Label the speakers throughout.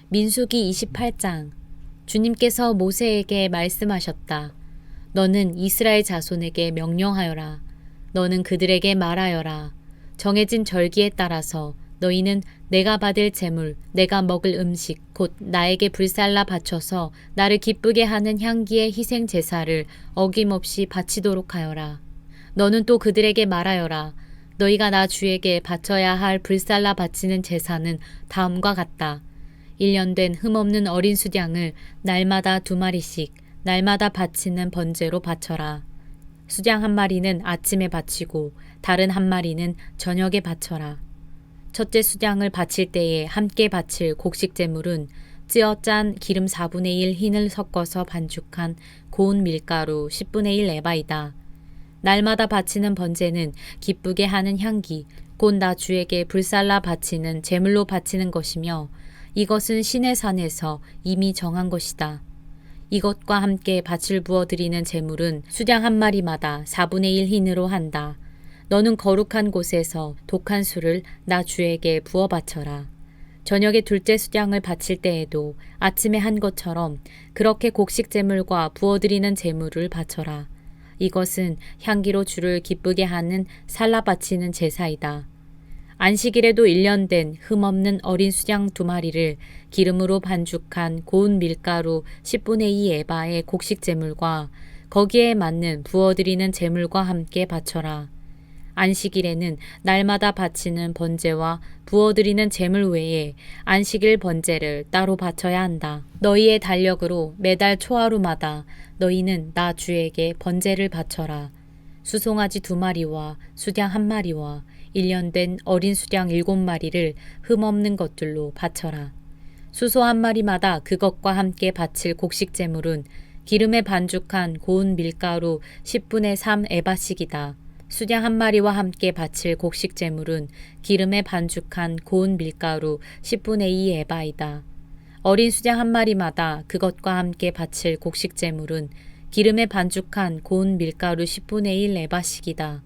Speaker 1: 민수기 28장. 주님께서 모세에게 말씀하셨다. 너는 이스라엘 자손에게 명령하여라. 너는 그들에게 말하여라. 정해진 절기에 따라서 너희는 내가 받을 제물, 내가 먹을 음식, 곧 나에게 불살라 바쳐서 나를 기쁘게 하는 향기의 희생 제사를 어김없이 바치도록 하여라. 너는 또 그들에게 말하여라. 너희가 나 주에게 바쳐야 할 불살라 바치는 제사는 다음과 같다. 1년 된 흠없는 어린 수량을 날마다 2마리씩 날마다 바치는 번제로 바쳐라. 수량 1마리는 아침에 바치고 다른 1마리는 저녁에 바쳐라. 첫째 수량을 바칠 때에 함께 바칠 곡식 제물은 찌어 짠 기름 4분의 1 흰을 섞어서 반죽한 고운 밀가루 10분의 1 에바이다. 날마다 바치는 번제는 기쁘게 하는 향기, 곧 나 주에게 불살라 바치는 제물로 바치는 것이며 이것은 신의 산에서 이미 정한 것이다. 이것과 함께 밭을 부어드리는 제물은 수량 1마리마다 4분의 1 흰으로 한다. 너는 거룩한 곳에서 독한 술을 나 주에게 부어 바쳐라. 저녁에 둘째 수량을 바칠 때에도 아침에 한 것처럼 그렇게 곡식 제물과 부어드리는 제물을 바쳐라. 이것은 향기로 주를 기쁘게 하는 살라 바치는 제사이다. 안식일에도 1년 된 흠없는 어린 수양 2마리를 기름으로 반죽한 고운 밀가루 10분의 2 에바의 곡식 제물과 거기에 맞는 부어드리는 제물과 함께 바쳐라. 안식일에는 날마다 바치는 번제와 부어드리는 제물 외에 안식일 번제를 따로 바쳐야 한다. 너희의 달력으로 매달 초하루마다 너희는 나 주에게 번제를 바쳐라. 수송아지 2마리와 수량 1마리와 1년 된 어린 수량 7마리를 흠없는 것들로 바쳐라. 수소 1마리마다 그것과 함께 바칠 곡식 제물은 기름에 반죽한 고운 밀가루 10분의 3 에바씩이다. 수량 1마리와 함께 바칠 곡식 제물은 기름에 반죽한 고운 밀가루 10분의 2 에바이다. 어린 수량 1마리마다 그것과 함께 바칠 곡식 제물은 기름에 반죽한 고운 밀가루 10분의 1 에바씩이다.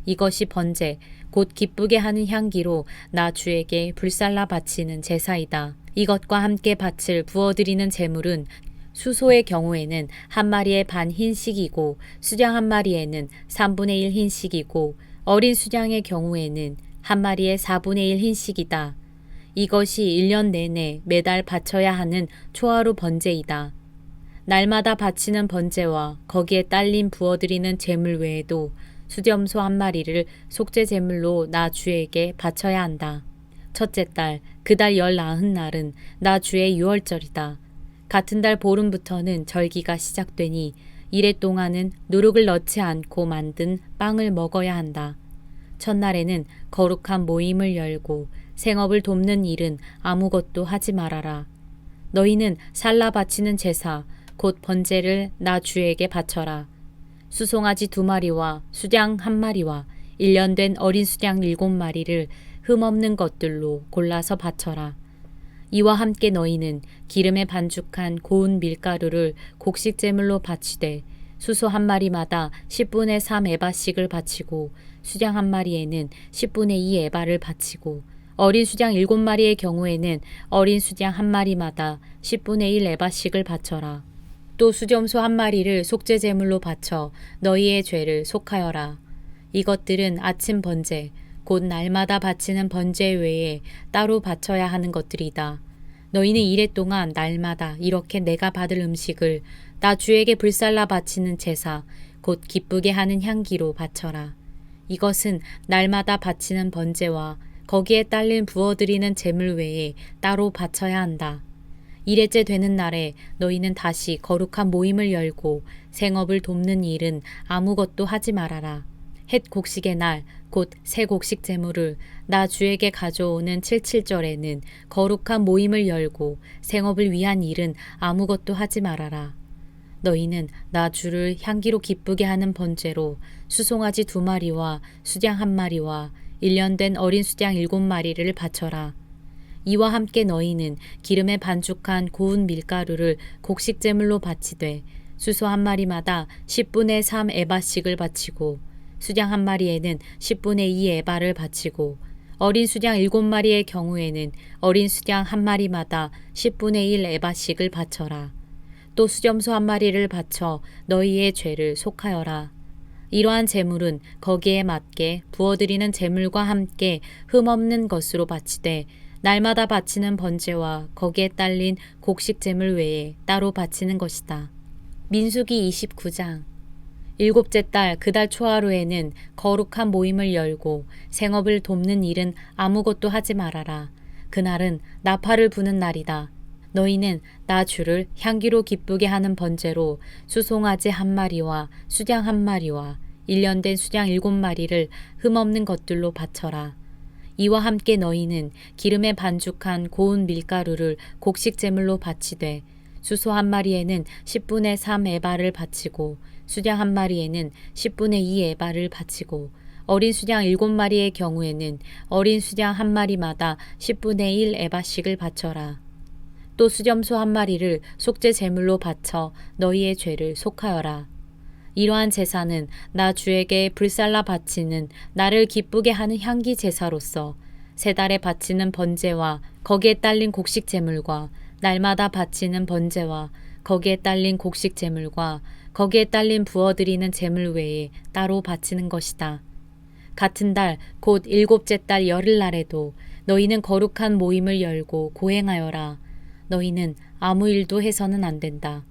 Speaker 1: 이것이 번제, 곧 기쁘게 하는 향기로 나 주에게 불살라 바치는 제사이다. 이것과 함께 바칠 부어드리는 제물은 수소의 경우에는 1마리의 반 흰씩이고 수량 1마리에는 3분의 1 흰씩이고 어린 수량의 경우에는 1마리의 4분의 1 흰씩이다. 이것이 1년 내내 매달 바쳐야 하는 초하루 번제이다. 날마다 바치는 번제와 거기에 딸린 부어드리는 제물 외에도 수렴소 1마리를 속죄 제물로 나 주에게 바쳐야 한다. 첫째 달, 그 달 19날은 나 주의 유월절이다. 같은 달 보름부터는 절기가 시작되니 이래 동안은 누룩을 넣지 않고 만든 빵을 먹어야 한다. 첫날에는 거룩한 모임을 열고 생업을 돕는 일은 아무것도 하지 말아라. 너희는 살라 바치는 제사, 곧 번제를 나 주에게 바쳐라. 수송아지 2마리와 수량 1마리와 1년 된 어린 수량 7마리를 흠없는 것들로 골라서 바쳐라. 이와 함께 너희는 기름에 반죽한 고운 밀가루를 곡식 제물로 바치되 수소 1마리마다 10분의 3 에바씩을 바치고 수량 1마리에는 10분의 2 에바를 바치고 어린 수량 7마리의 경우에는 어린 수량 1마리마다 10분의 1 에바씩을 바쳐라. 또 수렴소 1마리를 속죄 제물로 바쳐 너희의 죄를 속하여라. 이것들은 아침 번제, 곧 날마다 바치는 번제 외에 따로 바쳐야 하는 것들이다. 너희는 이래 동안 날마다 이렇게 내가 받을 음식을 나 주에게 불살라 바치는 제사, 곧 기쁘게 하는 향기로 바쳐라. 이것은 날마다 바치는 번제와 거기에 딸린 부어드리는 제물 외에 따로 바쳐야 한다. 이래째 되는 날에 너희는 다시 거룩한 모임을 열고 생업을 돕는 일은 아무것도 하지 말아라. 헷 곡식의 날, 곧 새 곡식 제물을 나 주에게 가져오는 77절에는 거룩한 모임을 열고 생업을 위한 일은 아무것도 하지 말아라. 너희는 나 주를 향기로 기쁘게 하는 번제로 수송아지 2마리와 수량 1마리와 1년 된 어린 수량 7마리를 바쳐라. 이와 함께 너희는 기름에 반죽한 고운 밀가루를 곡식 제물로 바치되 수소 1마리마다 10분의 3 에바씩을 바치고 수량 1마리에는 10분의 2 에바를 바치고 어린 수장 7마리의 경우에는 어린 수장 한 마리마다 10분의 1 에바씩을 바쳐라. 또 수점소 한 마리를 바쳐 너희의 죄를 속하여라. 이러한 제물은 거기에 맞게 부어드리는 제물과 함께 흠없는 것으로 바치되 날마다 바치는 번제와 거기에 딸린 곡식 제물 외에 따로 바치는 것이다. 민수기 29장. 7째 달 그 달 초하루에는 거룩한 모임을 열고 생업을 돕는 일은 아무것도 하지 말아라. 그날은 나팔을 부는 날이다. 너희는 나 주를 향기로 기쁘게 하는 번제로 수송아지 한 마리와 수장 한 마리와 1년 된 수장 7마리를 흠없는 것들로 바쳐라. 이와 함께 너희는 기름에 반죽한 고운 밀가루를 곡식 제물로 바치되 수소 한 마리에는 10분의 3 에바를 바치고 수장 한 마리에는 10분의 2 에바를 바치고 어린 수장 7마리의 경우에는 어린 수장 한 마리마다 10분의 1 에바씩을 바쳐라. 또 수점소 한 마리를 속죄 제물로 바쳐 너희의 죄를 속하여라. 이러한 제사는 나 주에게 불살라 바치는 나를 기쁘게 하는 향기 제사로서 세 달에 바치는 번제와 거기에 딸린 곡식 제물과 날마다 바치는 번제와 거기에 딸린 곡식 제물과 거기에 딸린 부어드리는 제물 외에 따로 바치는 것이다. 같은 달 곧 7째 달 열흘날에도 너희는 거룩한 모임을 열고 고행하여라. 너희는 아무 일도 해서는 안 된다.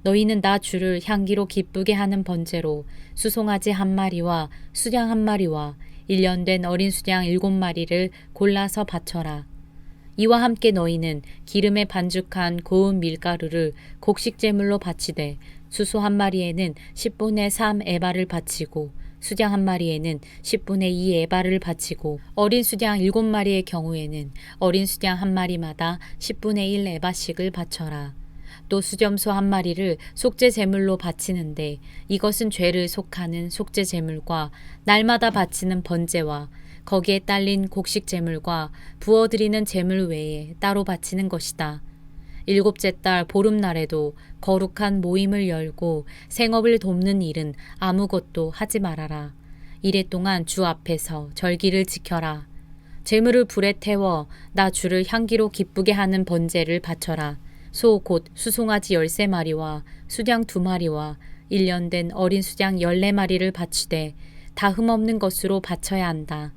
Speaker 1: 너희는 나 주를 향기로 기쁘게 하는 번제로 수송아지 한 마리와 수장 한 마리와 1년 된 어린 수장 7마리를 골라서 바쳐라. 이와 함께 너희는 기름에 반죽한 고운 밀가루를 곡식 제물로 바치되 수소 한 마리에는 10분의 3 에바를 바치고 수장 한 마리에는 10분의 2 에바를 바치고 어린 수장 7마리의 경우에는 어린 수장 한 마리마다 10분의 1 에바씩을 바쳐라. 또 수점소 한 마리를 속죄 제물로 바치는데 이것은 죄를 속하는 속죄 제물과 날마다 바치는 번제와 거기에 딸린 곡식 제물과 부어드리는 제물 외에 따로 바치는 것이다. 7째 달 보름날에도 거룩한 모임을 열고 생업을 돕는 일은 아무것도 하지 말아라. 이래 동안 주 앞에서 절기를 지켜라. 제물을 불에 태워 나 주를 향기로 기쁘게 하는 번제를 바쳐라. 소 곧 수송아지 13마리와 수장 2마리와 1년 된 어린 수장 14마리를 바치되 다 흠없는 것으로 바쳐야 한다.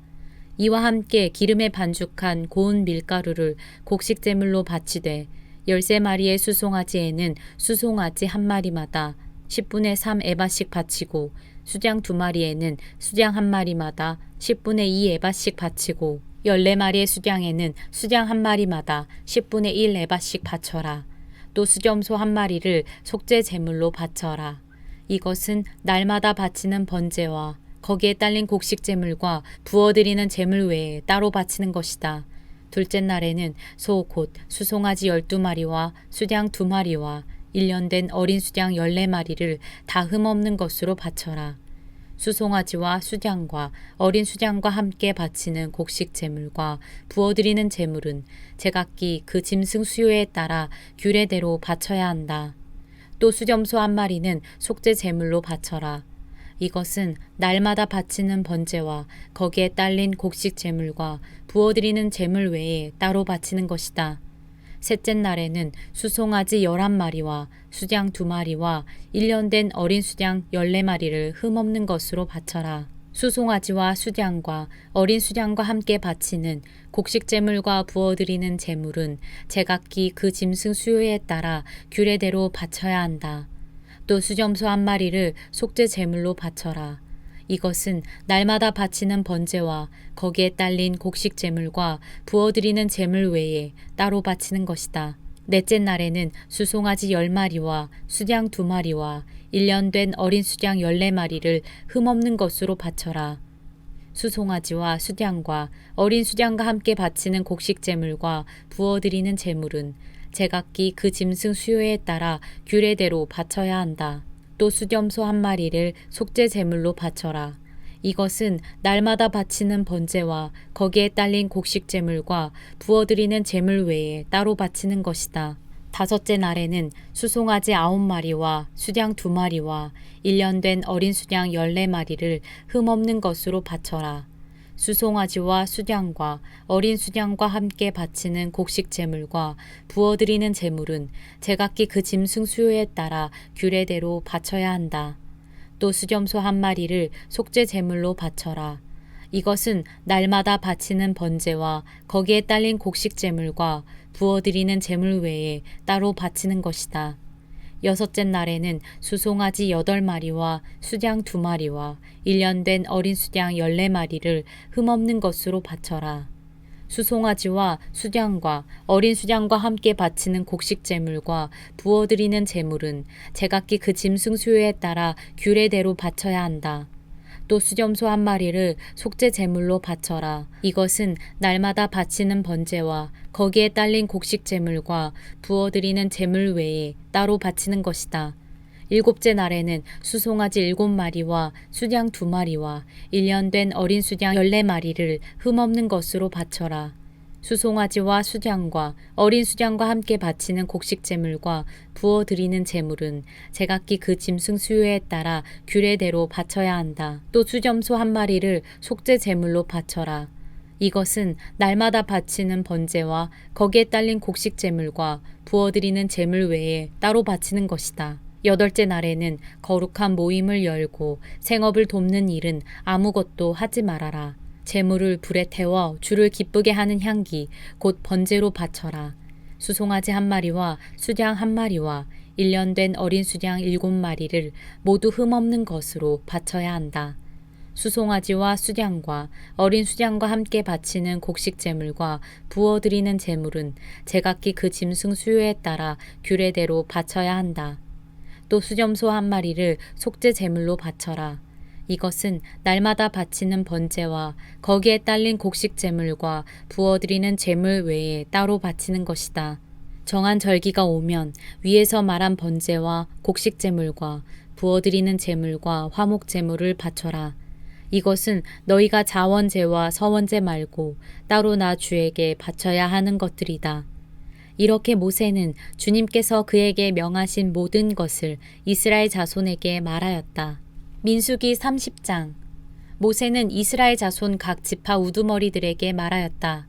Speaker 1: 이와 함께 기름에 반죽한 고운 밀가루를 곡식 제물로 바치되 13마리의 수송아지에는 수송아지 한 마리마다 10분의 3 에바씩 바치고 수장 2마리에는 수장 한 마리마다 10분의 2 에바씩 바치고 14마리의 수장에는 수장 한 마리마다 10분의 1 에바씩 바쳐라. 또 수점소 한 마리를 속죄 제물로 바쳐라. 이것은 날마다 바치는 번제와 거기에 딸린 곡식 제물과 부어드리는 제물 외에 따로 바치는 것이다. 둘째 날에는 소 곧 수송아지 12마리와 수장 2마리와 1년 된 어린 수장 14마리를 다 흠없는 것으로 바쳐라. 수송아지와 수장과 어린 수장과 함께 바치는 곡식 제물과 부어드리는 제물은 제각기 그 짐승 수요에 따라 규례대로 바쳐야 한다. 또 수점소 한 마리는 속죄 제물로 바쳐라. 이것은 날마다 바치는 번제와 거기에 딸린 곡식 제물과 부어드리는 제물 외에 따로 바치는 것이다. 셋째 날에는 수송아지 11마리와 수장 2마리와 1년 된 어린 수장 14마리를 흠없는 것으로 바쳐라. 수송아지와 수장과 어린 수장과 함께 바치는 곡식 제물과 부어드리는 제물은 제각기 그 짐승 수요에 따라 규례대로 바쳐야 한다. 또 수점소 한 마리를 속죄 제물로 바쳐라. 이것은 날마다 바치는 번제와 거기에 딸린 곡식 제물과 부어드리는 제물 외에 따로 바치는 것이다. 넷째 날에는 수송아지 10마리와 수장 2마리와 1년 된 어린 수장 14마리를 흠없는 것으로 바쳐라. 수송아지와 수장과 어린 수장과 함께 바치는 곡식 제물과 부어드리는 제물은 제각기 그 짐승 수요에 따라 규례대로 바쳐야 한다. 또 수점소 한 마리를 속죄 제물로 바쳐라. 이것은 날마다 바치는 번제와 거기에 딸린 곡식 제물과 부어드리는 제물 외에 따로 바치는 것이다. 다섯째 날에는 수송아지 9마리와 수장 2마리와 1년 된 어린 수장 14마리를 흠없는 것으로 바쳐라. 수송아지와 수량과 어린 수량과 함께 바치는 곡식 제물과 부어드리는 제물은 제각기 그 짐승 수요에 따라 규례대로 바쳐야 한다. 또 수렴소 한 마리를 속죄 제물로 바쳐라. 이것은 날마다 바치는 번제와 거기에 딸린 곡식 제물과 부어드리는 제물 외에 따로 바치는 것이다. 여섯째 날에는 수송아지 8마리와 수량 2마리와 1년 된 어린 수량 14마리를 흠없는 것으로 바쳐라. 수송아지와 수량과 어린 수량과 함께 바치는 곡식 제물과 부어드리는 제물은 제각기 그 짐승 수요에 따라 규례대로 바쳐야 한다. 또 수렴소 한 마리를 속죄 제물로 바쳐라. 이것은 날마다 바치는 번제와 거기에 딸린 곡식 제물과 부어드리는 제물 외에 따로 바치는 것이다. 일곱째 날에는 수송아지 7마리와 수량 2마리와 1년 된 어린 수량 14마리를 흠없는 것으로 바쳐라. 수송아지와 수량과 어린 수량과 함께 바치는 곡식 제물과 부어드리는 제물은 제각기 그 짐승 수요에 따라 규례대로 바쳐야 한다. 또 수점소 한 마리를 속죄 제물로 바쳐라. 이것은 날마다 바치는 번제와 거기에 딸린 곡식 제물과 부어드리는 제물 외에 따로 바치는 것이다. 여덟째 날에는 거룩한 모임을 열고 생업을 돕는 일은 아무것도 하지 말아라. 제물을 불에 태워 주를 기쁘게 하는 향기 곧 번제로 바쳐라. 수송아지 1마리와 수량 1마리와 1년 된 어린 수량 7마리를 모두 흠없는 것으로 바쳐야 한다. 수송아지와 수량과 어린 수량과 함께 바치는 곡식 제물과 부어드리는 제물은 제각기 그 짐승 수요에 따라 규례대로 바쳐야 한다. 또 수점소 1마리를 속죄 제물로 바쳐라. 이것은 날마다 바치는 번제와 거기에 딸린 곡식 제물과 부어드리는 제물 외에 따로 바치는 것이다. 정한 절기가 오면 위에서 말한 번제와 곡식 제물과 부어드리는 제물과 화목 제물을 바쳐라. 이것은 너희가 자원제와 서원제 말고 따로 나 주에게 바쳐야 하는 것들이다. 이렇게 모세는 주님께서 그에게 명하신 모든 것을 이스라엘 자손에게 말하였다. 민수기 30장. 모세는 이스라엘 자손 각 지파 우두머리들에게 말하였다.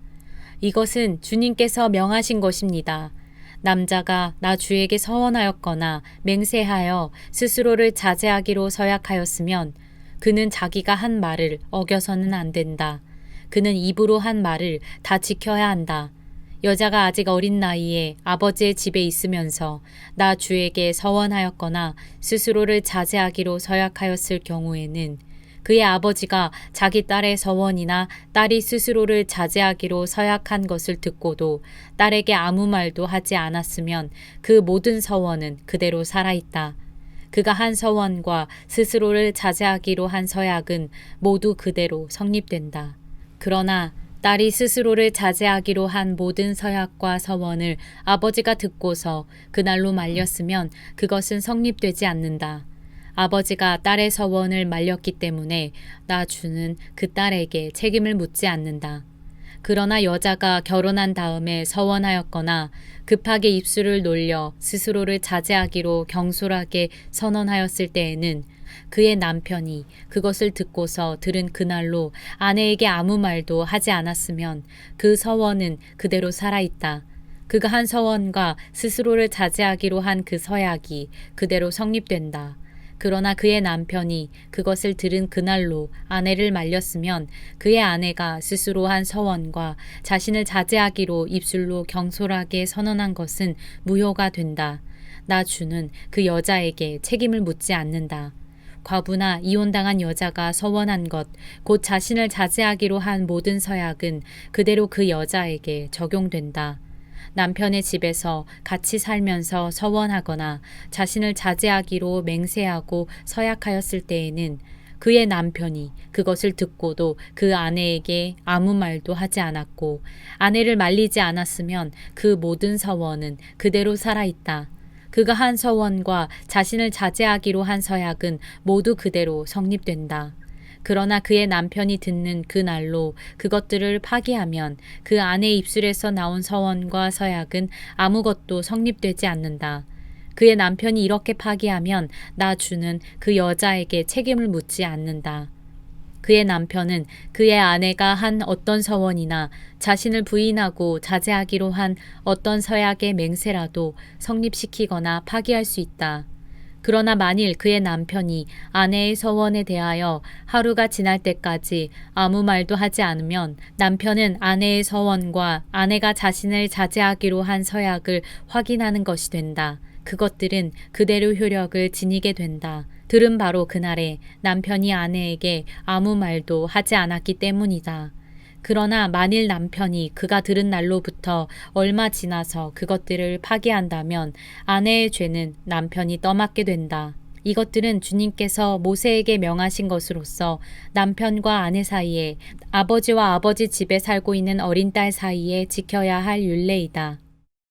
Speaker 1: 이것은 주님께서 명하신 것입니다. 남자가 나 주에게 서원하였거나 맹세하여 스스로를 자제하기로 서약하였으면 그는 자기가 한 말을 어겨서는 안 된다. 그는 입으로 한 말을 다 지켜야 한다. 여자가 아직 어린 나이에 아버지의 집에 있으면서 나 주에게 서원하였거나 스스로를 자제하기로 서약하였을 경우에는 그의 아버지가 자기 딸의 서원이나 딸이 스스로를 자제하기로 서약한 것을 듣고도 딸에게 아무 말도 하지 않았으면 그 모든 서원은 그대로 살아있다. 그가 한 서원과 스스로를 자제하기로 한 서약은 모두 그대로 성립된다. 그러나 딸이 스스로를 자제하기로 한 모든 서약과 서원을 아버지가 듣고서 그날로 말렸으면 그것은 성립되지 않는다. 아버지가 딸의 서원을 말렸기 때문에 나 주는 그 딸에게 책임을 묻지 않는다. 그러나 여자가 결혼한 다음에 서원하였거나 급하게 입술을 놀려 스스로를 자제하기로 경솔하게 선언하였을 때에는 그의 남편이 그것을 듣고서 들은 그날로 아내에게 아무 말도 하지 않았으면 그 서원은 그대로 살아있다. 그가 한 서원과 스스로를 자제하기로 한 그 서약이 그대로 성립된다. 그러나 그의 남편이 그것을 들은 그날로 아내를 말렸으면 그의 아내가 스스로 한 서원과 자신을 자제하기로 입술로 경솔하게 선언한 것은 무효가 된다. 나 주는 그 여자에게 책임을 묻지 않는다. 과부나 이혼당한 여자가 서원한 것, 곧 자신을 자제하기로 한 모든 서약은 그대로 그 여자에게 적용된다. 남편의 집에서 같이 살면서 서원하거나 자신을 자제하기로 맹세하고 서약하였을 때에는 그의 남편이 그것을 듣고도 그 아내에게 아무 말도 하지 않았고 아내를 말리지 않았으면 그 모든 서원은 그대로 살아있다. 그가 한 서원과 자신을 자제하기로 한 서약은 모두 그대로 성립된다. 그러나 그의 남편이 듣는 그 날로 그것들을 파기하면 그 아내의 입술에서 나온 서원과 서약은 아무것도 성립되지 않는다. 그의 남편이 이렇게 파기하면 나 주는 그 여자에게 책임을 묻지 않는다. 그의 남편은 그의 아내가 한 어떤 서원이나 자신을 부인하고 자제하기로 한 어떤 서약의 맹세라도 성립시키거나 파기할 수 있다. 그러나 만일 그의 남편이 아내의 서원에 대하여 하루가 지날 때까지 아무 말도 하지 않으면 남편은 아내의 서원과 아내가 자신을 자제하기로 한 서약을 확인하는 것이 된다. 그것들은 그대로 효력을 지니게 된다. 들은 바로 그날에 남편이 아내에게 아무 말도 하지 않았기 때문이다. 그러나 만일 남편이 그가 들은 날로부터 얼마 지나서 그것들을 파기한다면 아내의 죄는 남편이 떠맡게 된다. 이것들은 주님께서 모세에게 명하신 것으로서 남편과 아내 사이에, 아버지와 아버지 집에 살고 있는 어린 딸 사이에 지켜야 할 율례이다.